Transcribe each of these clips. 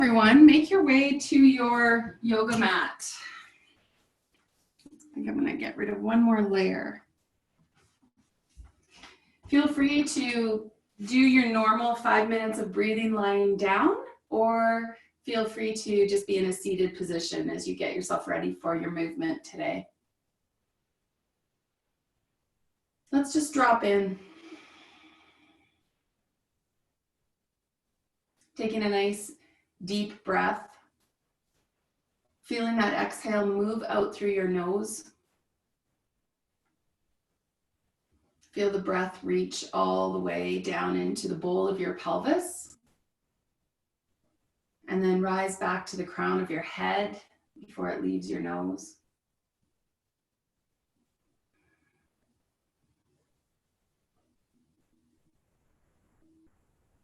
Everyone, make your way to your yoga mat. I think I'm going to get rid of one more layer. Feel free to do your normal 5 minutes of breathing lying down, or feel free to just be in a seated position as you get yourself ready for your movement today. Let's just drop in. Taking a nice deep breath. Feeling that exhale move out through your nose. Feel the breath reach all the way down into the bowl of your pelvis. And then rise back to the crown of your head before it leaves your nose.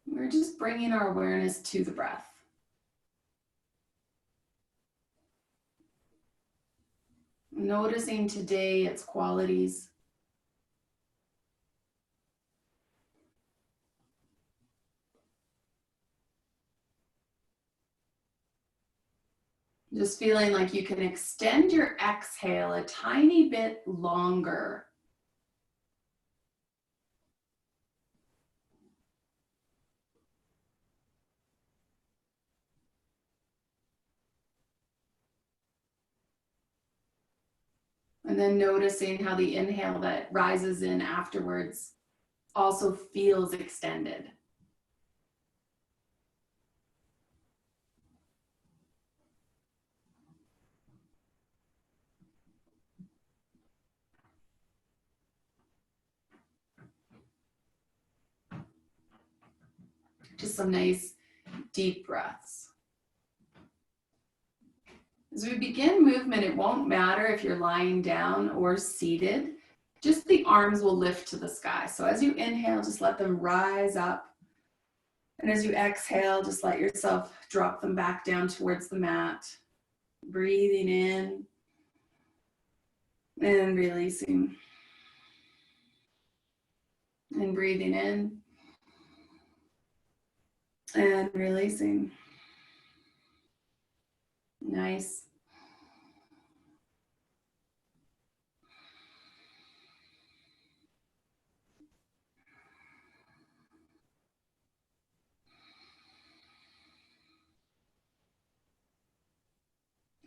We're just bringing our awareness to the breath. Noticing today its qualities. Just feeling like you can extend your exhale a tiny bit longer. And then noticing how the inhale that rises in afterwards also feels extended. Just some nice deep breaths. As we begin movement, it won't matter if you're lying down or seated. Just the arms will lift to the sky. So as you inhale, just let them rise up. And as you exhale, just let yourself drop them back down towards the mat. Breathing in and releasing. And breathing in and releasing. Nice.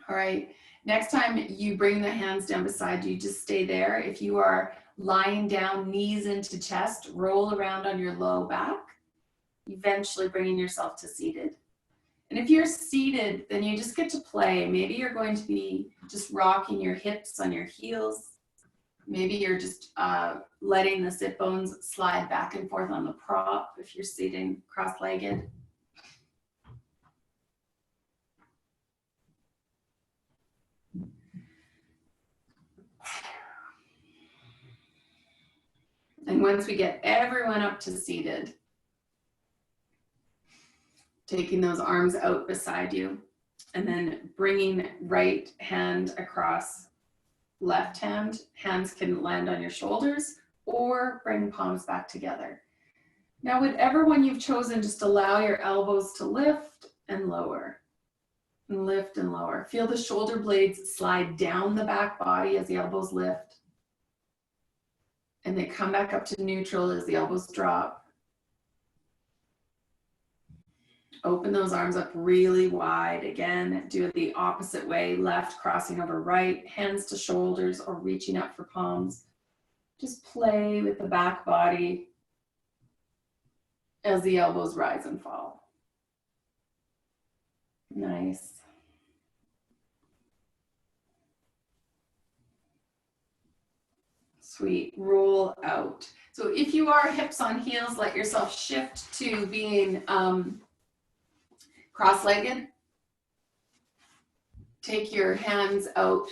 All right, next time you bring the hands down beside you, just stay there. If you are lying down, knees into chest, roll around on your low back, eventually bringing yourself to seated. And if you're seated, then you just get to play. Maybe you're going to be just rocking your hips on your heels. Maybe you're just letting the sit bones slide back and forth on the prop if you're sitting cross-legged. And once we get everyone up to seated, taking those arms out beside you, and then bringing right hand across left hand. Hands can land on your shoulders or bring palms back together. Now, whichever one you've chosen, just allow your elbows to lift and lower. And lift and lower. Feel the shoulder blades slide down the back body as the elbows lift. And they come back up to neutral as the elbows drop. Open those arms up really wide. Again, do it the opposite way. Left crossing over right, hands to shoulders or reaching up for palms. Just play with the back body as the elbows rise and fall. Nice. Sweet. Roll out. So if you are hips on heels, let yourself shift to being cross-legged. Take your hands out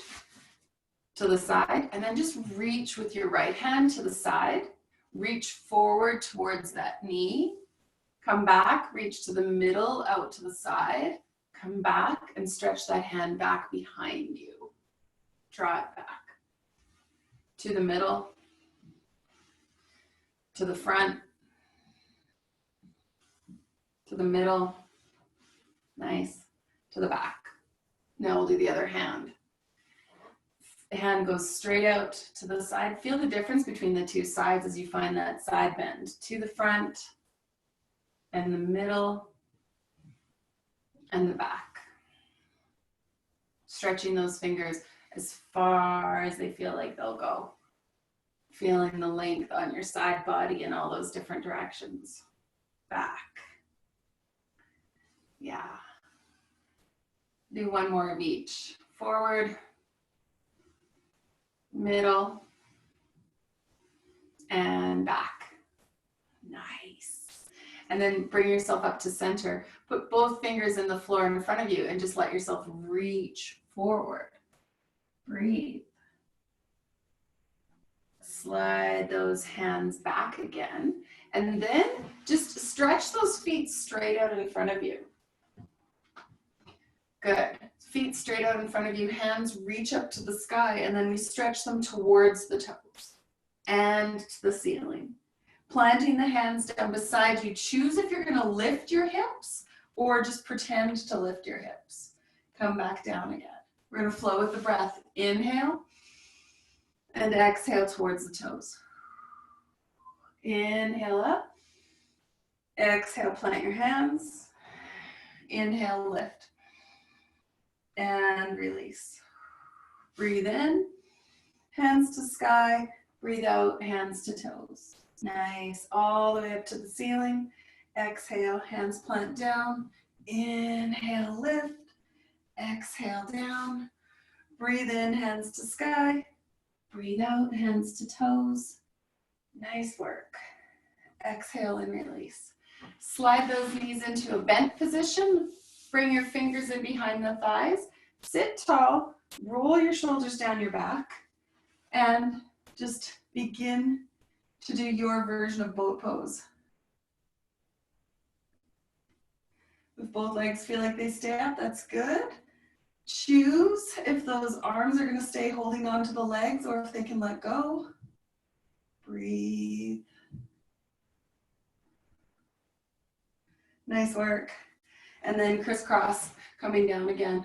to the side and then just reach with your right hand to the side. Reach forward towards that knee. Come back, reach to the middle, out to the side. Come back and stretch that hand back behind you. Draw it back. To the middle. To the front. To the middle. Nice. To the back. Now we'll do the other hand. The hand goes straight out to the side. Feel the difference between the two sides as you find that side bend. To the front and the middle and the back. Stretching those fingers as far as they feel like they'll go. Feeling the length on your side body in all those different directions. Back. Yeah. Do one more of each. Forward, middle, and back. Nice. And then bring yourself up to center. Put both fingers in the floor in front of you and just let yourself reach forward. Breathe. Slide those hands back again. And then just stretch those feet straight out in front of you. Good. Feet straight out in front of you. Hands reach up to the sky, and then we stretch them towards the toes and to the ceiling. Planting the hands down beside you. Choose if you're going to lift your hips or just pretend to lift your hips. Come back down again. We're going to flow with the breath. Inhale and exhale towards the toes. Inhale up. Exhale, plant your hands. Inhale, lift. And release. Breathe in, hands to sky. Breathe out, hands to toes. Nice. All the way up to the ceiling. Exhale, hands plant down. Inhale, lift. Exhale, down. Breathe in, hands to sky. Breathe out, hands to toes. Nice work. Exhale and release. Slide those knees into a bent position. Bring your fingers in behind the thighs. Sit tall. Roll your shoulders down your back. And just begin to do your version of boat pose. If both legs feel like they stay up, that's good. Choose if those arms are going to stay holding on to the legs or if they can let go. Breathe. Nice work. And then crisscross, coming down again.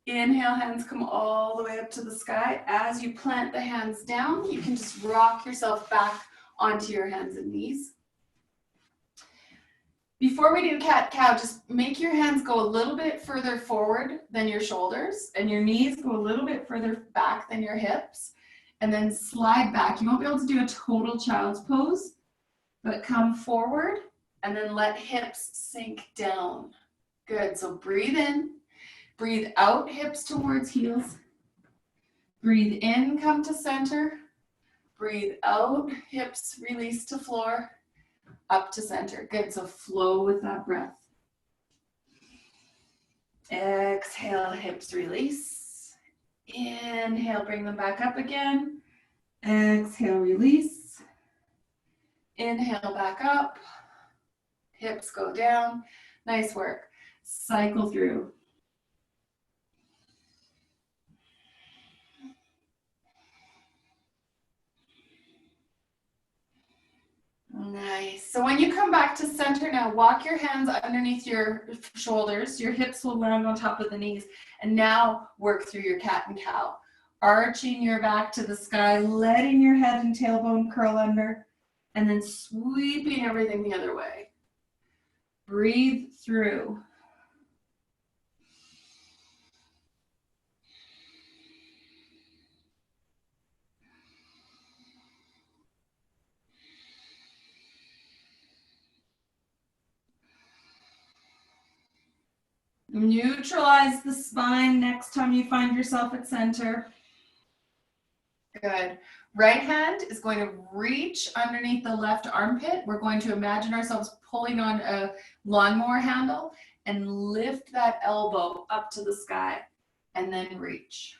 Inhale, hands come all the way up to the sky. As you plant the hands down, you can just rock yourself back onto your hands and knees. Before we do cat-cow, just make your hands go a little bit further forward than your shoulders, and your knees go a little bit further back than your hips, and then slide back. You won't be able to do a total child's pose, but come forward, and then let hips sink down. Good, so breathe in, breathe out, hips towards heels. Breathe in, come to center. Breathe out, hips release to floor, up to center. Good, so flow with that breath. Exhale, hips release. Inhale, bring them back up again. Exhale, release. Inhale, back up. Hips go down. Nice work. Cycle through. Nice. So when you come back to center now, walk your hands underneath your shoulders. Your hips will land on top of the knees. And now work through your cat and cow. Arching your back to the sky, letting your head and tailbone curl under, and then sweeping everything the other way. Breathe through. Neutralize the spine next time you find yourself at center. Good. Right hand is going to reach underneath the left armpit. We're going to imagine ourselves pulling on a lawnmower handle and lift that elbow up to the sky and then reach.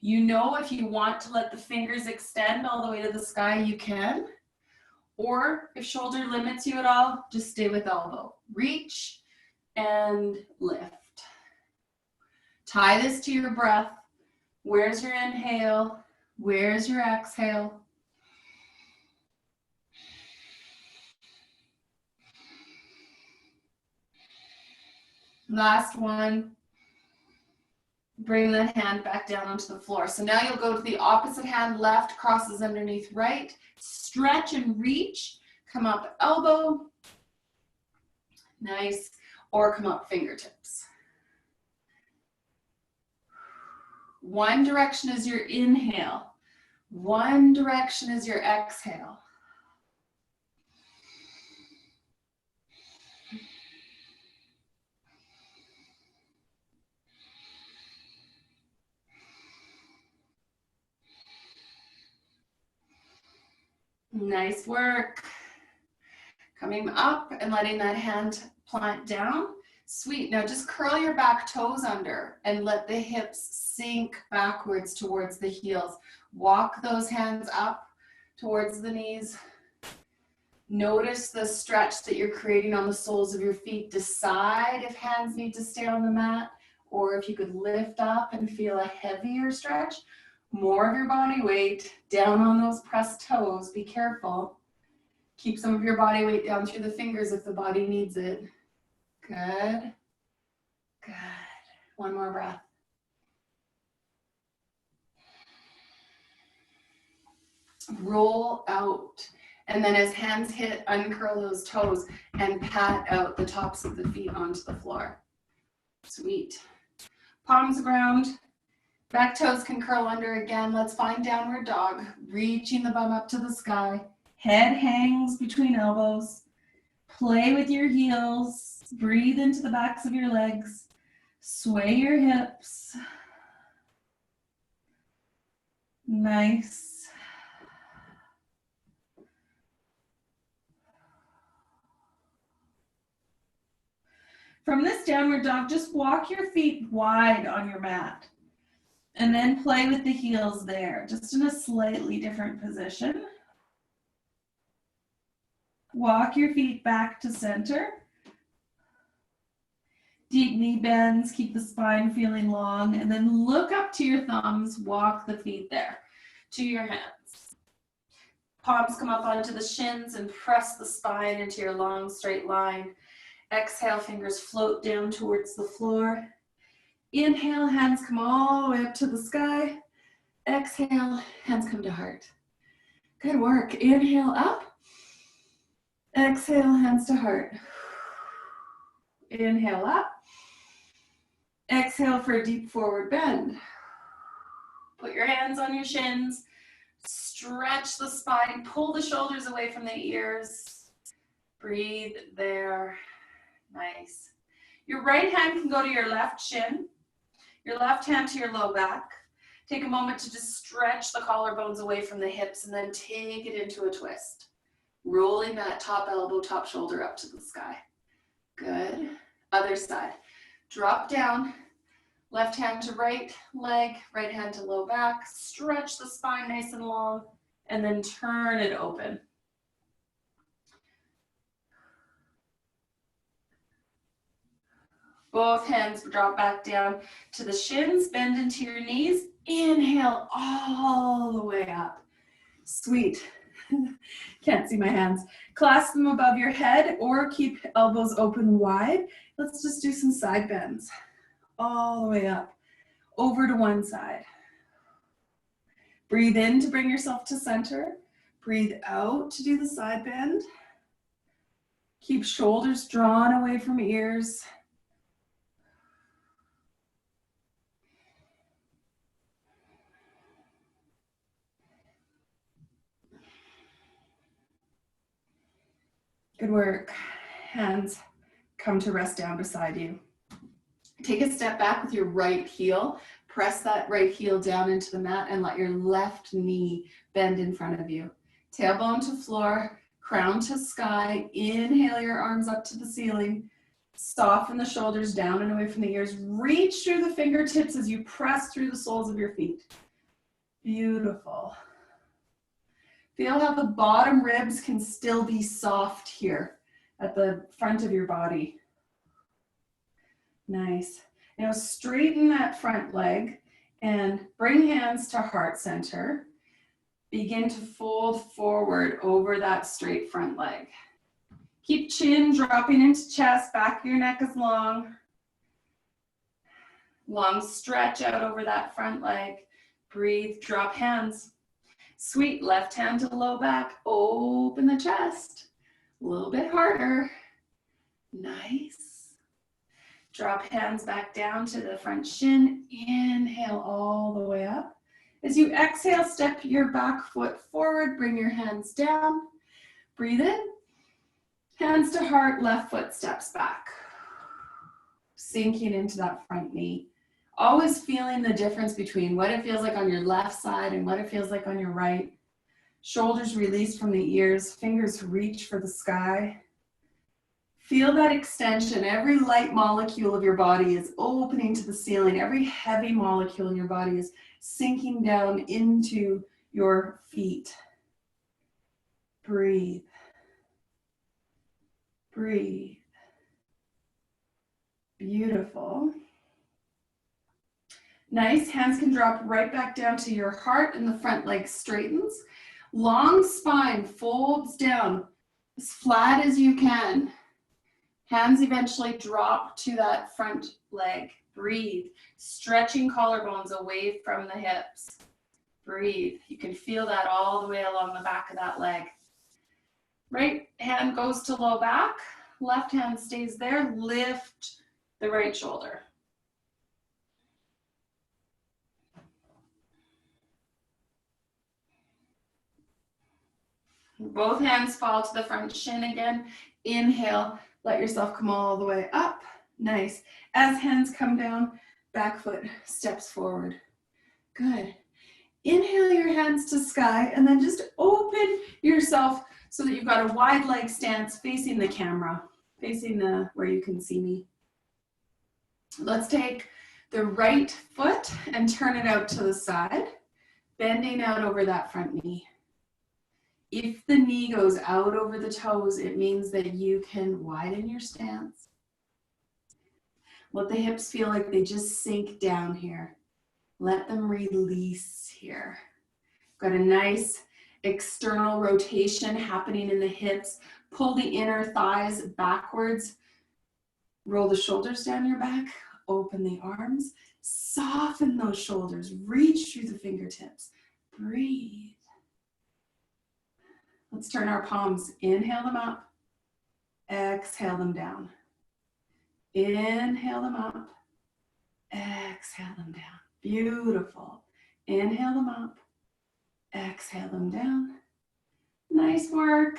You know, if you want to let the fingers extend all the way to the sky, you can. Or if shoulder limits you at all, just stay with elbow. Reach and lift. Tie this to your breath. Where's your inhale? Where's your exhale? Last one. Bring that hand back down onto the floor. So now you'll go to the opposite hand, left crosses underneath right. Stretch and reach. Come up elbow. Nice. Or come up fingertips. One direction is your inhale. One direction is your exhale. Nice work. Coming up and letting that hand plant down. Sweet. Now just curl your back toes under and let the hips sink backwards towards the heels. Walk those hands up towards the knees. Notice the stretch that you're creating on the soles of your feet. Decide if hands need to stay on the mat or if you could lift up and feel a heavier stretch. More of your body weight down on those pressed toes. Be careful. Keep some of your body weight down through the fingers if the body needs it. Good. Good. One more breath. Roll out. And then as hands hit, uncurl those toes and pat out the tops of the feet onto the floor. Sweet. Palms ground. Back toes can curl under again. Let's find downward dog. Reaching the bum up to the sky. Head hangs between elbows. Play with your heels. Breathe into the backs of your legs. Sway your hips. Nice. From this downward dog, just walk your feet wide on your mat. And then play with the heels there, just in a slightly different position. Walk your feet back to center. Deep knee bends, keep the spine feeling long, and then look up to your thumbs, walk the feet there to your hands. Palms come up onto the shins and press the spine into your long straight line. Exhale, fingers float down towards the floor. Inhale, hands come all the way up to the sky. Exhale, hands come to heart. Good work. Inhale up. Exhale, hands to heart. Inhale up. Exhale for a deep forward bend. Put your hands on your shins. Stretch the spine. Pull the shoulders away from the ears. Breathe there. Nice. Your right hand can go to your left shin. Your left hand to your low back. Take a moment to just stretch the collarbones away from the hips and then take it into a twist. Rolling that top elbow, top shoulder up to the sky. Good. Other side. Drop down. Left hand to right leg, right hand to low back. Stretch the spine nice and long and then turn it open. Both hands drop back down to the shins, bend into your knees. Inhale all the way up. Sweet. Can't see my hands. Clasp them above your head or keep elbows open wide. Let's just do some side bends. All the way up. Over to one side. Breathe in to bring yourself to center. Breathe out to do the side bend. Keep shoulders drawn away from ears. Good work. Hands come to rest down beside you. Take a step back with your right heel. Press that right heel down into the mat and let your left knee bend in front of you. Tailbone to floor, crown to sky. Inhale your arms up to the ceiling. Soften the shoulders down and away from the ears. Reach through the fingertips as you press through the soles of your feet. Beautiful. Feel how the bottom ribs can still be soft here at the front of your body. Nice. Now straighten that front leg and bring hands to heart center. Begin to fold forward over that straight front leg. Keep chin dropping into chest, back of your neck is long. Long stretch out over that front leg. Breathe, drop hands. Sweet, left hand to low back, open the chest. A little bit harder. Nice. Drop hands back down to the front shin. Inhale all the way up. As you exhale, step your back foot forward, bring your hands down. Breathe in. Hands to heart, left foot steps back. Sinking into that front knee. Always feeling the difference between what it feels like on your left side and what it feels like on your right. Shoulders released from the ears, fingers reach for the sky. Feel that extension. Every light molecule of your body is opening to the ceiling. Every heavy molecule in your body is sinking down into your feet. Breathe. Breathe. Beautiful. Nice. Hands can drop right back down to your heart and the front leg straightens. Long spine folds down as flat as you can. Hands eventually drop to that front leg. Breathe. Stretching collarbones away from the hips. Breathe. You can feel that all the way along the back of that leg. Right hand goes to low back. Left hand stays there. Lift the right shoulder. Both hands fall to the front shin again. Inhale, let yourself come all the way up. Nice. As hands come down, back foot steps forward. Good. Inhale your hands to sky and then just open yourself so that you've got a wide leg stance facing the camera, facing where you can see me. Let's take the right foot and turn it out to the side, bending out over that front knee. If the knee goes out over the toes, it means that you can widen your stance. Let the hips feel like they just sink down here. Let them release here. Got a nice external rotation happening in the hips. Pull the inner thighs backwards. Roll the shoulders down your back. Open the arms. Soften those shoulders. Reach through the fingertips. Breathe. Let's turn our palms. Inhale them up. Exhale them down. Inhale them up. Exhale them down. Beautiful. Inhale them up. Exhale them down. Nice work.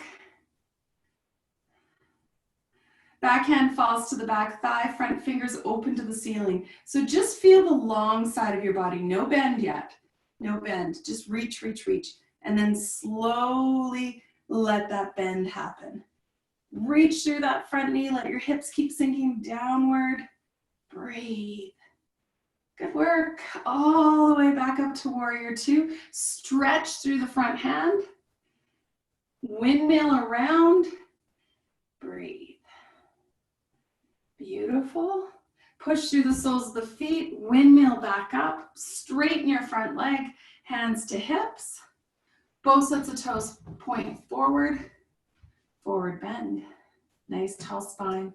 Back hand falls to the back thigh, front fingers open to the ceiling. So just feel the long side of your body. No bend yet. No bend. Just reach, reach, reach. And then slowly let that bend happen. Reach through that front knee. Let your hips keep sinking downward. Breathe. Good work. All the way back up to warrior two. Stretch through the front hand. Windmill around. Breathe. Beautiful. Push through the soles of the feet. Windmill back up. Straighten your front leg. Hands to hips. Both sets of toes point forward. Forward bend. Nice tall spine.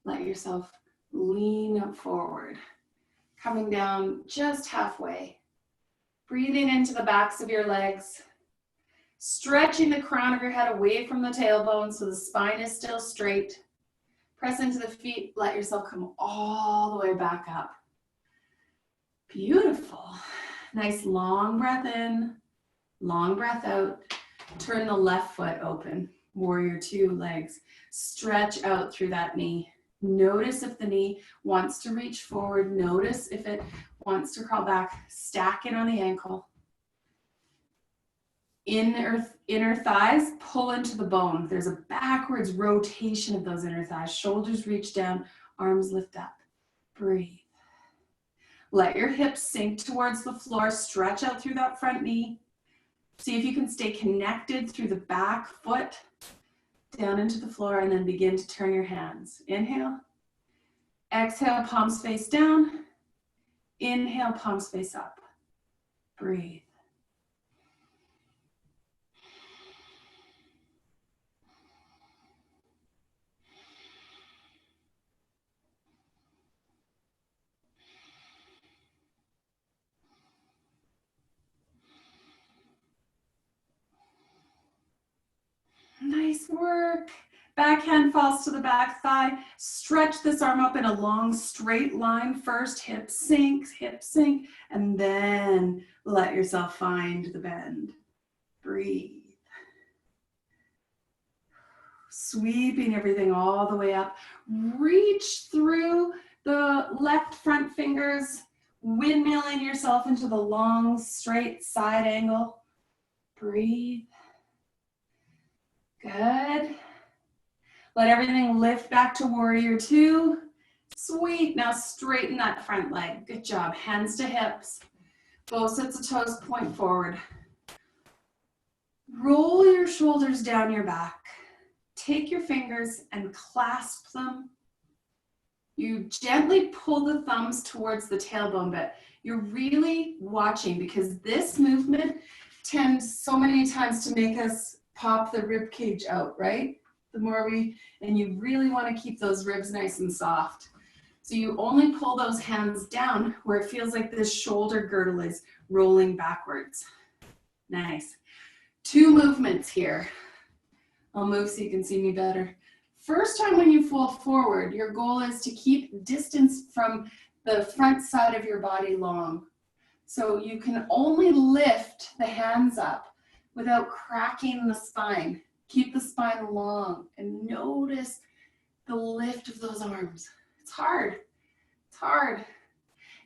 Let yourself lean forward. Coming down just halfway. Breathing into the backs of your legs. Stretching the crown of your head away from the tailbone so the spine is still straight. Press into the feet. Let yourself come all the way back up. Beautiful. Nice long breath in. Long breath out. Turn the left foot open. Warrior two, legs. Stretch out through that knee. Notice if the knee wants to reach forward. Notice if it wants to crawl back. Stack it on the ankle. Inner thighs pull into the bone. There's a backwards rotation of those inner thighs. Shoulders reach down, arms lift up. Breathe. Let your hips sink towards the floor. Stretch out through that front knee. See if you can stay connected through the back foot down into the floor, and then begin to turn your hands. Inhale. Exhale, palms face down. Inhale, palms face up. Breathe. work. Back hand falls to the back thigh. Stretch this arm up in a long straight line first. Hip sink, and then let yourself find the bend. Breathe. Sweeping everything all the way up. Reach through the left front fingers, windmilling yourself into the long straight side angle. Breathe. Good. Let everything lift back to warrior two. Sweet. Now straighten that front leg. Good job. Hands to hips. Both sets of toes point forward. Roll your shoulders down your back. Take your fingers and clasp them. You gently pull the thumbs towards the tailbone, but you're really watching because this movement tends so many times to make us pop the rib cage out, right? The more and you really want to keep those ribs nice and soft. So you only pull those hands down where it feels like this shoulder girdle is rolling backwards. Nice. 2 movements here. I'll move so you can see me better. First time when you fall forward, your goal is to keep distance from the front side of your body long. So you can only lift the hands up without cracking the spine. Keep the spine long and notice the lift of those arms. It's hard. It's hard.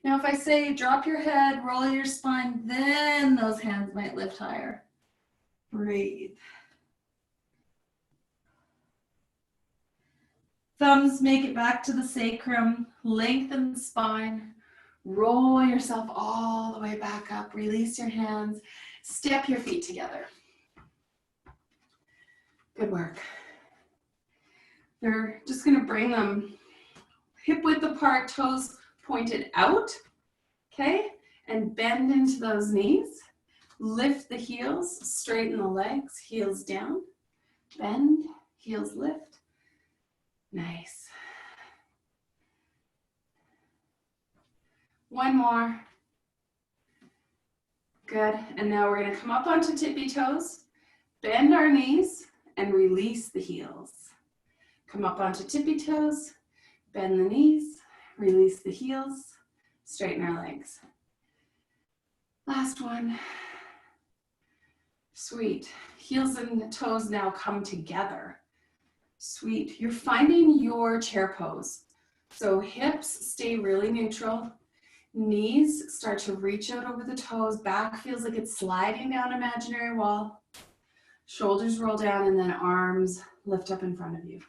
Now if I say drop your head, roll your spine, then those hands might lift higher. Breathe. Thumbs make it back to the sacrum. Lengthen the spine. Roll yourself all the way back up. Release your hands. Step your feet together. Good work. They're just going to bring them hip width apart, toes pointed out, okay? And bend into those knees. Lift the heels, straighten the legs, heels down. Bend, heels lift. Nice. One more. Good. And now we're going to come up onto tippy toes, bend our knees, and release the heels. Come up onto tippy toes, bend the knees, release the heels, straighten our legs. Last one. Sweet. Heels and toes now come together. Sweet. You're finding your chair pose. So hips stay really neutral. Knees start to reach out over the toes. Back feels like it's sliding down imaginary wall. Shoulders roll down and then arms lift up in front of you.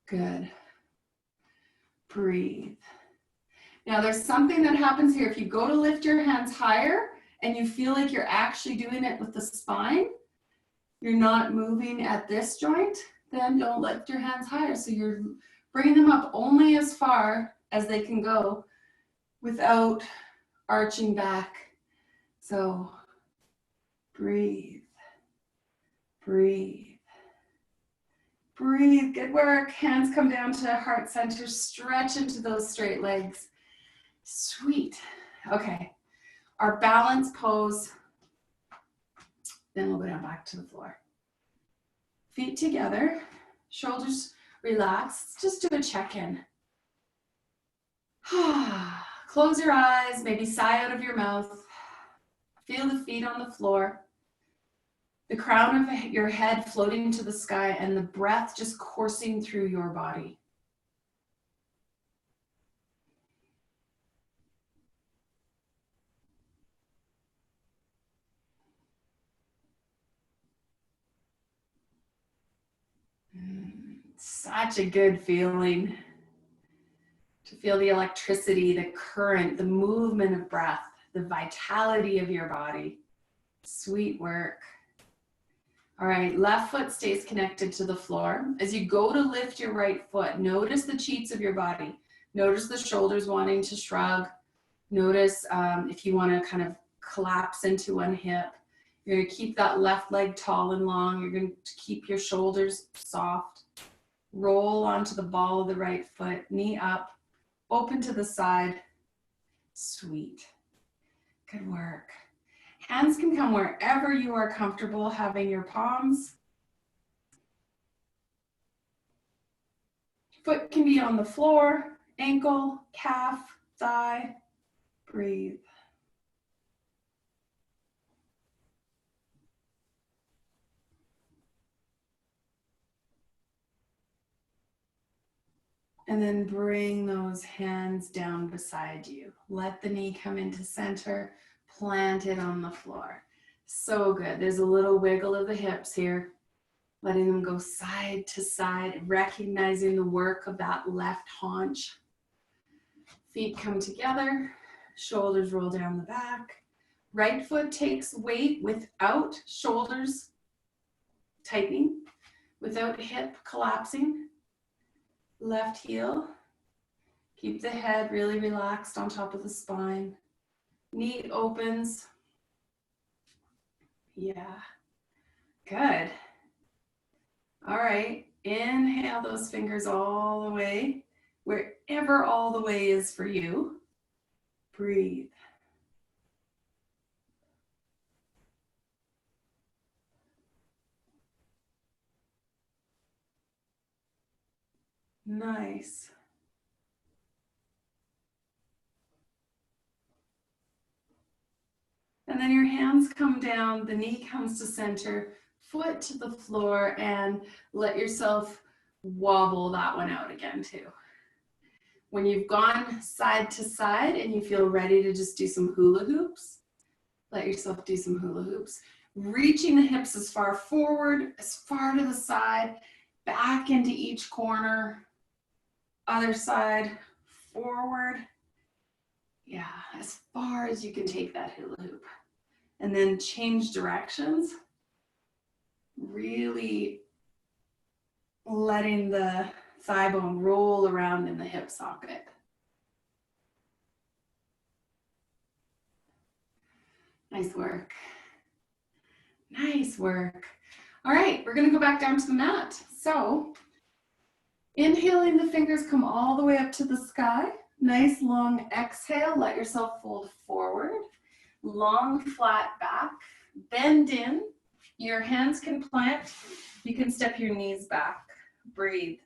Good. Breathe. Now there's something that happens here. If you go to lift your hands higher and you feel like you're actually doing it with the spine, you're not moving at this joint, then don't lift your hands higher. So you're bringing them up only as far as they can go without arching back. So breathe. Breathe. Breathe. Good work. Hands come down to heart center. Stretch into those straight legs. Sweet. Okay. Our balance pose. Then we'll go down back to the floor. Feet together. Shoulders relaxed. Just do a check-in. Close your eyes. Maybe sigh out of your mouth. Feel the feet on the floor. The crown of your head floating to the sky and the breath just coursing through your body. Such a good feeling to feel the electricity, the current, the movement of breath, the vitality of your body. Sweet work. All right, left foot stays connected to the floor. As you go to lift your right foot, notice the cheeks of your body. Notice the shoulders wanting to shrug. Notice if you want to kind of collapse into one hip. You're going to keep that left leg tall and long. You're going to keep your shoulders soft. Roll onto the ball of the right foot, knee up, open to the side. Sweet. Good work. Hands can come wherever you are comfortable having your palms. Foot can be on the floor, ankle, calf, thigh. Breathe. And then bring those hands down beside you. Let the knee come into center, plant it on the floor. So good. There's a little wiggle of the hips here, letting them go side to side, recognizing the work of that left haunch. Feet come together, shoulders roll down the back. Right foot takes weight without shoulders tightening, without hip collapsing. Left heel, keep the head really relaxed on top of the spine. Knee opens. Yeah, good. All right, inhale those fingers all the way, wherever all the way is for you. Breathe. Nice. And then your hands come down, the knee comes to center, foot to the floor, and let yourself wobble that one out again too. When you've gone side to side and you feel ready to just do some hula hoops, let yourself do some hula hoops. Reaching the hips as far forward, as far to the side, back into each corner, other side, forward. Yeah, as far as you can take that hula hoop. And then change directions. Really letting the thigh bone roll around in the hip socket. Nice work. Nice work. All right, we're gonna go back down to the mat. So, inhaling, the fingers come all the way up to the sky. Nice long exhale, let yourself fold forward. Long flat back, bend in. Your hands can plant. You can step your knees back. Breathe.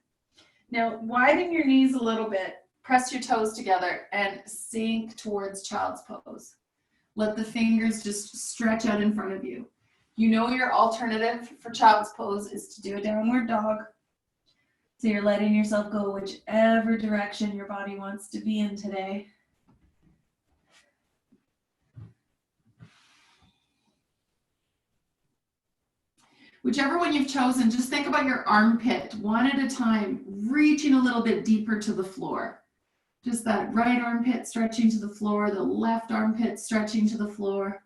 Now, widen your knees a little bit. Press your toes together and sink towards child's pose. Let the fingers just stretch out in front of you. You know your alternative for child's pose is to do a downward dog. So you're letting yourself go whichever direction your body wants to be in today. Whichever one you've chosen, just think about your armpit one at a time, reaching a little bit deeper to the floor. Just that right armpit stretching to the floor, the left armpit stretching to the floor.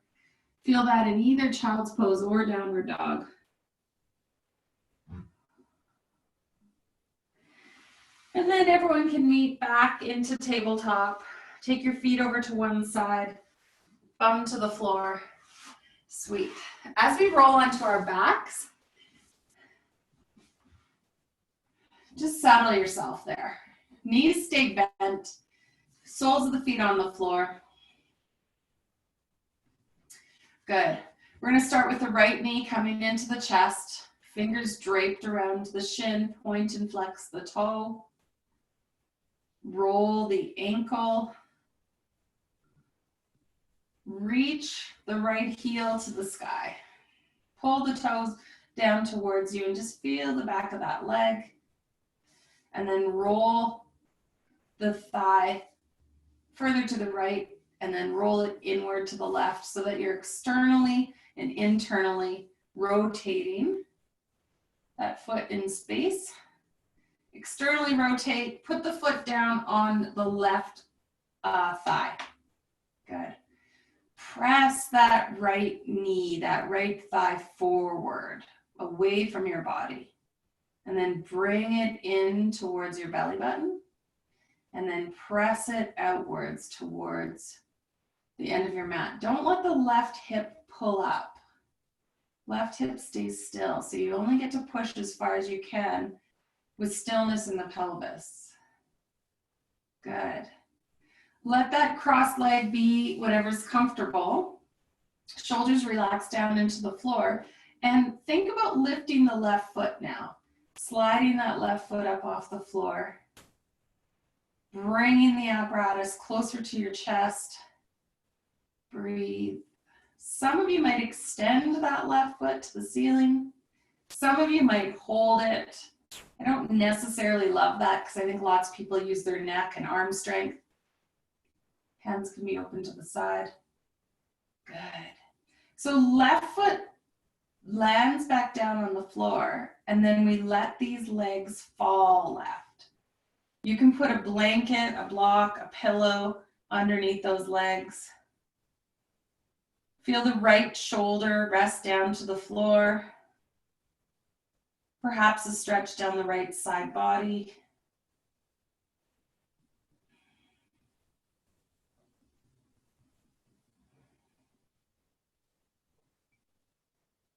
Feel that in either child's pose or downward dog. And then everyone can meet back into tabletop. Take your feet over to one side, bum to the floor. Sweet. As we roll onto our backs, just settle yourself there. Knees stay bent, soles of the feet on the floor. Good. We're going to start with the right knee coming into the chest, fingers draped around the shin, point and flex the toe. Roll the ankle. Reach the right heel to the sky. Pull the toes down towards you and just feel the back of that leg. And then roll the thigh further to the right and then roll it inward to the left so that you're externally and internally rotating that foot in space. Externally rotate, put the foot down on the left thigh. Good. Press that right knee, that right thigh forward, away from your body. And then bring it in towards your belly button. And then press it outwards towards the end of your mat. Don't let the left hip pull up. Left hip stays still. So you only get to push as far as you can with stillness in the pelvis. Good. Let that cross leg be whatever's comfortable. Shoulders relax down into the floor. And think about lifting the left foot now. Sliding that left foot up off the floor. Bringing the apparatus closer to your chest. Breathe. Some of you might extend that left foot to the ceiling. Some of you might hold it. I don't necessarily love that because I think lots of people use their neck and arm strength. Hands can be open to the side. Good. So left foot lands back down on the floor, and then we let these legs fall left. You can put a blanket, a block, a pillow underneath those legs. Feel the right shoulder rest down to the floor. Perhaps a stretch down the right side body.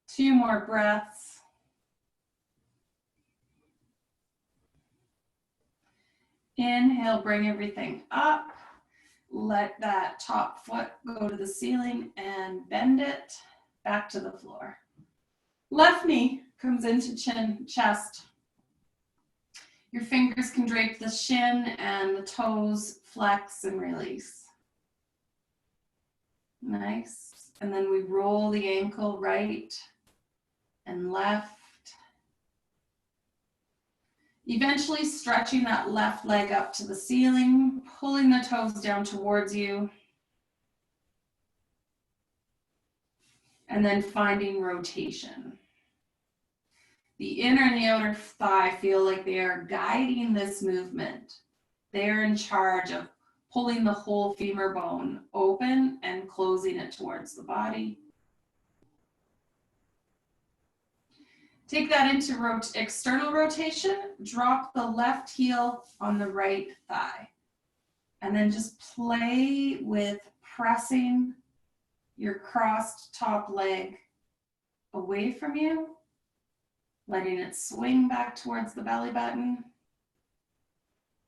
Two more breaths. Inhale, bring everything up. Let that top foot go to the ceiling and bend it back to the floor. Left knee comes into chin, chest. Your fingers can drape the shin and the toes flex and release. Nice. And then we roll the ankle right and left. Eventually stretching that left leg up to the ceiling, pulling the toes down towards you. And then finding rotation. The inner and the outer thigh feel like they are guiding this movement. They're in charge of pulling the whole femur bone open and closing it towards the body. Take that into external rotation. Drop the left heel on the right thigh. And then just play with pressing your crossed top leg away from you, letting it swing back towards the belly button,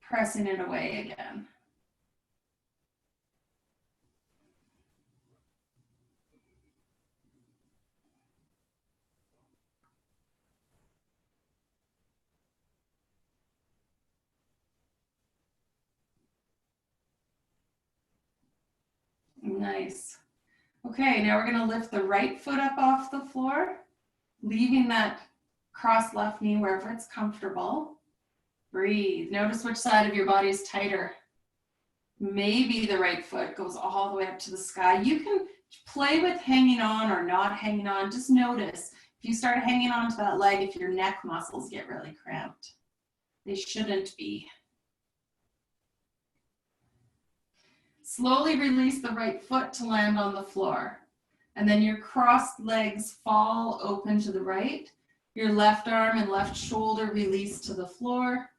pressing it away again. Nice. Okay, now we're going to lift the right foot up off the floor, leaving that crossed left knee wherever it's comfortable. Breathe. Notice which side of your body is tighter. Maybe the right foot goes all the way up to the sky. You can play with hanging on or not hanging on. Just notice if you start hanging on to that leg, if your neck muscles get really cramped. They shouldn't be. Slowly release the right foot to land on the floor. And then your crossed legs fall open to the right. Your left arm and left shoulder release to the floor.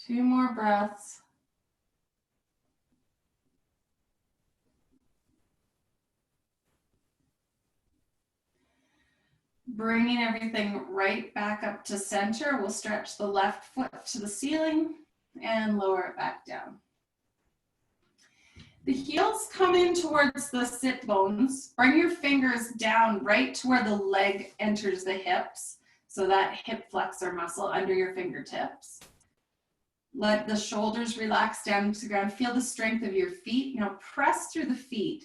Two more breaths. Bringing everything right back up to center. We'll stretch the left foot to the ceiling and lower it back down. The heels come in towards the sit bones. Bring your fingers down right to where the leg enters the hips. So that hip flexor muscle under your fingertips. Let the shoulders relax down to the ground. Feel the strength of your feet. Now press through the feet.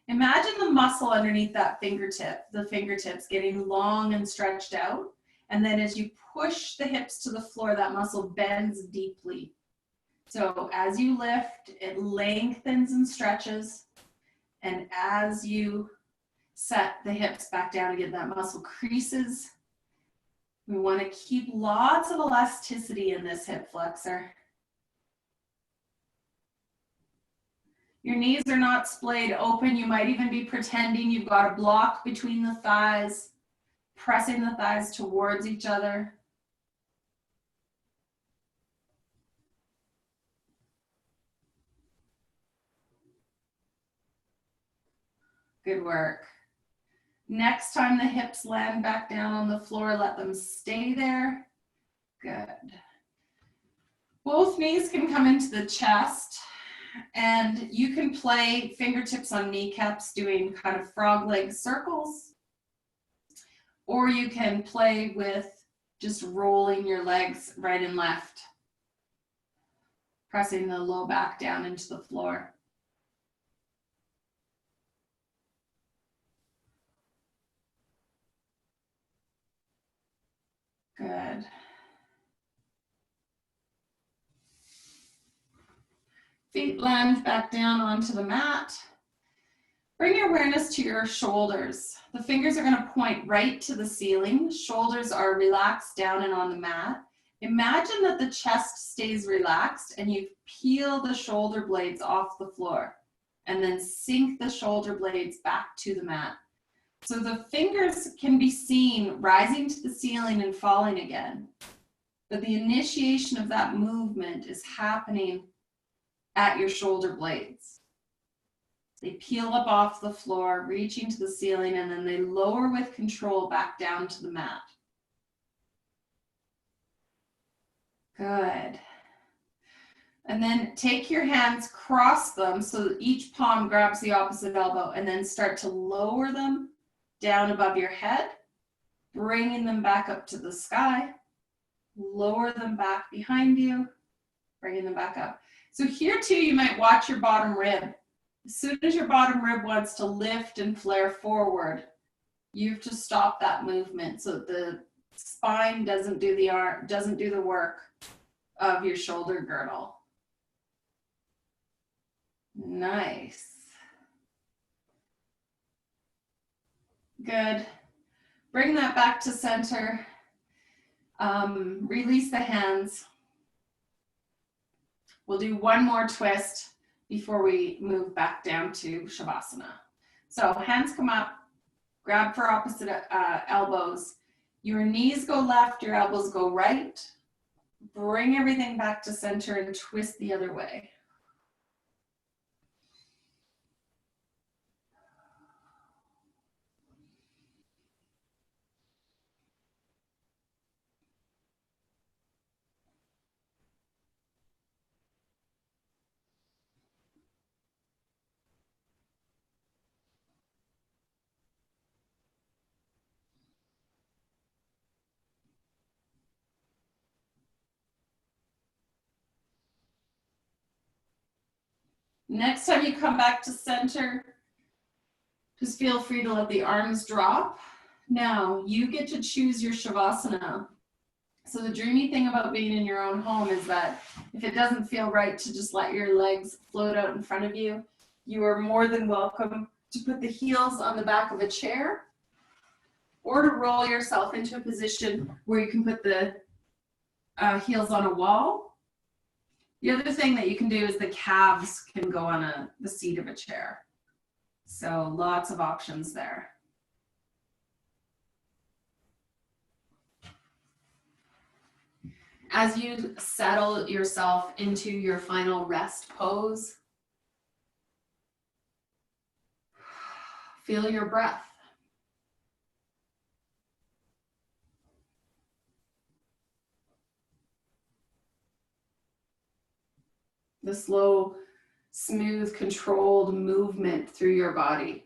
Imagine the muscle underneath that fingertip, the fingertips getting long and stretched out. And then as you push the hips to the floor, that muscle bends deeply. So as you lift, it lengthens and stretches. And as you set the hips back down again, that muscle creases. We want to keep lots of elasticity in this hip flexor. Your knees are not splayed open. You might even be pretending you've got a block between the thighs, pressing the thighs towards each other. Good work. Next time the hips land back down on the floor, let them stay there. Good. Both knees can come into the chest, and you can play fingertips on kneecaps doing kind of frog leg circles, or you can play with just rolling your legs right and left, pressing the low back down into the floor. Good. Feet land back down onto the mat. Bring your awareness to your shoulders. The fingers are going to point right to the ceiling. Shoulders are relaxed down and on the mat. Imagine that the chest stays relaxed and you peel the shoulder blades off the floor and then sink the shoulder blades back to the mat. So the fingers can be seen rising to the ceiling and falling again. But the initiation of that movement is happening at your shoulder blades. They peel up off the floor, reaching to the ceiling, and then they lower with control back down to the mat. Good. And then take your hands, cross them so that each palm grabs the opposite elbow, and then start to lower them down above your head, bringing them back up to the sky. Lower them back behind you, bringing them back up. So here too, you might watch your bottom rib. As soon as your bottom rib wants to lift and flare forward, you have to stop that movement so that the spine doesn't do the work of your shoulder girdle. Nice. Good. Bring that back to center. Release the hands. We'll do one more twist before we move back down to Shavasana. So hands come up, grab for opposite elbows. Your knees go left, your elbows go right. Bring everything back to center and twist the other way. Next time you come back to center, just feel free to let the arms drop. Now, you get to choose your Shavasana. So the dreamy thing about being in your own home is that if it doesn't feel right to just let your legs float out in front of you, you are more than welcome to put the heels on the back of a chair or to roll yourself into a position where you can put the heels on a wall. The other thing that you can do is the calves can go on the seat of a chair. So lots of options there. As you settle yourself into your final rest pose, feel your breath. The slow, smooth, controlled movement through your body.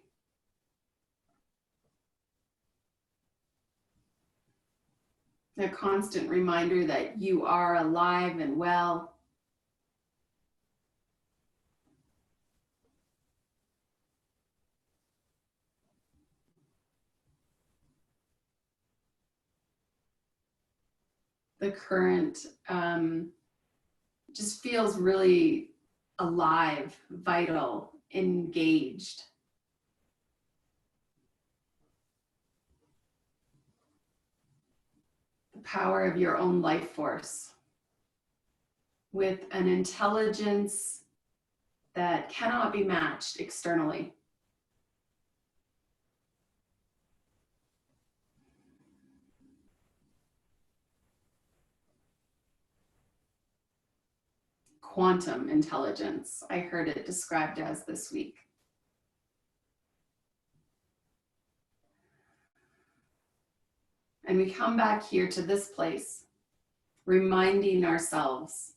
A constant reminder that you are alive and well. The current just feels really alive, vital, engaged. The power of your own life force with an intelligence that cannot be matched externally. Quantum intelligence, I heard it described as this week. And we come back here to this place, reminding ourselves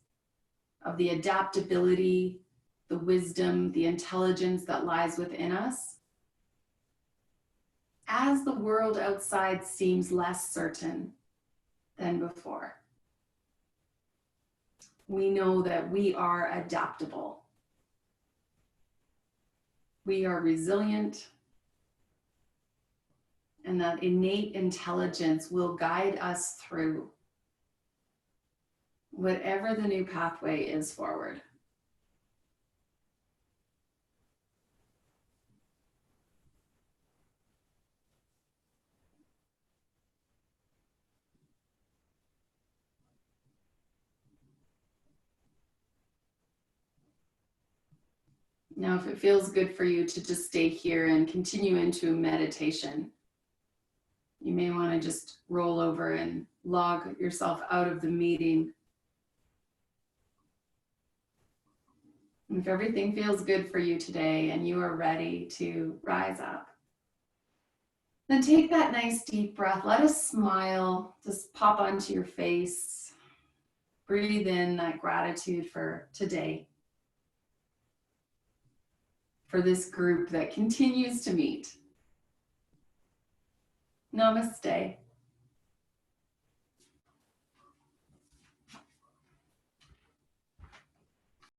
of the adaptability, the wisdom, the intelligence that lies within us. As the world outside seems less certain than before, we know that we are adaptable. We are resilient, and that innate intelligence will guide us through whatever the new pathway is forward. Now, if it feels good for you to just stay here and continue into meditation, you may want to just roll over and log yourself out of the meeting. And if everything feels good for you today and you are ready to rise up, then take that nice deep breath. Let a smile just pop onto your face. Breathe in that gratitude for today, for this group that continues to meet. Namaste.